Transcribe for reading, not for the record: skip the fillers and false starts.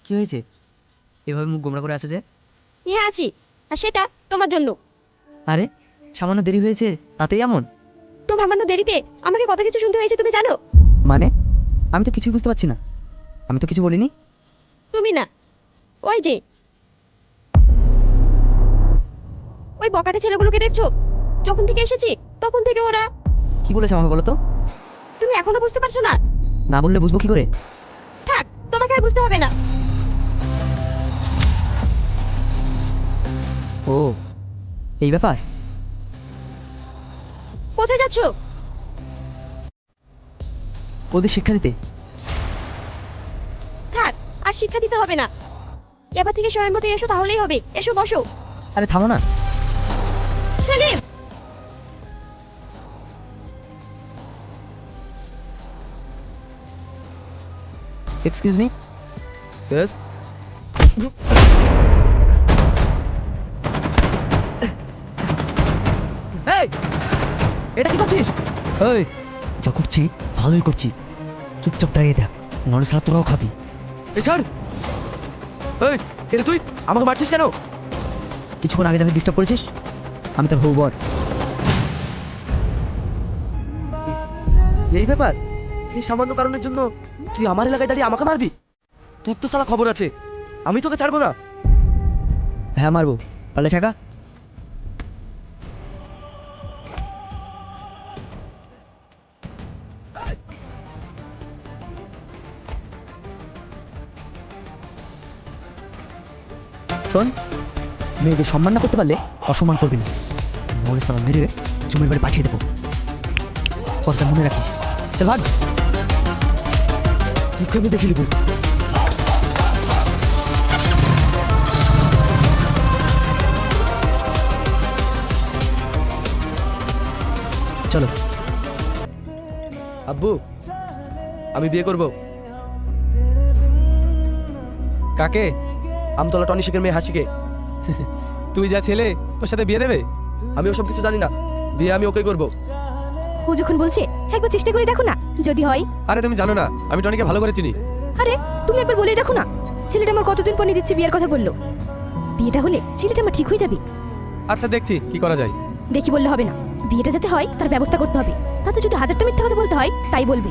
কি হয়েছে? এভাবে মুখ গোমড়া করে আছে যে? আছি, আর সেটা তোমার জন্য। আরে সামান্য দেরি হয়েছে তাতেই এমন? তোমার সামান্য দেরিতে আমাকে কত কিছু শুনতে হয়েছে তুমি জানো? মানে আমি তো কিছুই বুঝতে পারছি না। আমি তো কিছু বলিনি। তুমি না, ওই যে ওই বকাটে ছেলেগুলোকে দেখছো? যখন থেকে এসেছি তখন থেকে ওরা। কি বলেছে আমাকে বলো তো? তুমি এখনো বুঝতে পারছো না? না বললে বুঝবো কি করে? থাক, তোমাকে আর বুঝতে হবে না। ও, এই ব্যাপার। কোথায় যাচ্ছো? ওদের শিক্ষা দিতে। থাক, আর শিক্ষা দিতে হবে না। এবার থেকে সময়ের মতো এসো, তাহলেই হবে। এসো, বসো। আরে থামো না। Salim, excuse me. ইয়েস। এই, এটা কি করছিস? এই যা করছি ভালোই করছি, চুপচাপ দাঁড়িয়ে দেখ, নড়ে সারা তোরাও খাবি। এই ছাড়। এই কে রে তুই? আমাকে মারছিস কেন? কিছুক্ষণ আগে যাকে ডিস্টার্ব করেছিস আমি তোর হবু বর। এই ব্যাপার? এই সামান্য কারণের জন্য তুই আমার এলাকায় দাঁড়িয়ে আমাকে মারবি? তোর তো সালা খবর আছে, আমি তোকে ছাড়বো না। হ্যাঁ মারবো, পারলে ঠেকা। শোন, মেয়েকে সম্মান না করতে পারলে অসম্মান করবি না, নড়ে সালা মেরে জমির বাড়ি পাঠিয়ে দেবো। কথাটা মনে রাখিস। চল ভাগ। তোকে আমি দেখে দেবো। চলো। আব্বু, আমি বিয়ে করব। কাকে? আমতলা টনি শেখের মেয়ে হাসিকে। তুই যা ছেলে, তোর সাথে বিয়ে দেবে? আমি ওসব কিছু জানি না, বিয়ে আমি ওকেই করব। ও যখন বলছে একবার চেষ্টা করে দেখো না, যদি হয়। আরে তুমি জানো না আমি টনিকে ভালো করে চিনি। আরে তুমি একবার বলে দেখো না। ছেলেটা আমার কতদিন পর নিজের বিয়ের কথা বললো। বিয়েটা হলে ছেলেটা আমার ঠিক হয়ে যাবে। আচ্ছা দেখছি কি করা যায়। দেখি বললে হবে না, বিয়েটা যাতে হয় তার ব্যবস্থা করতে হবে। তাতে যদি হাজারটা মিথ্যা কথা বলতে হয় তাই বলবে।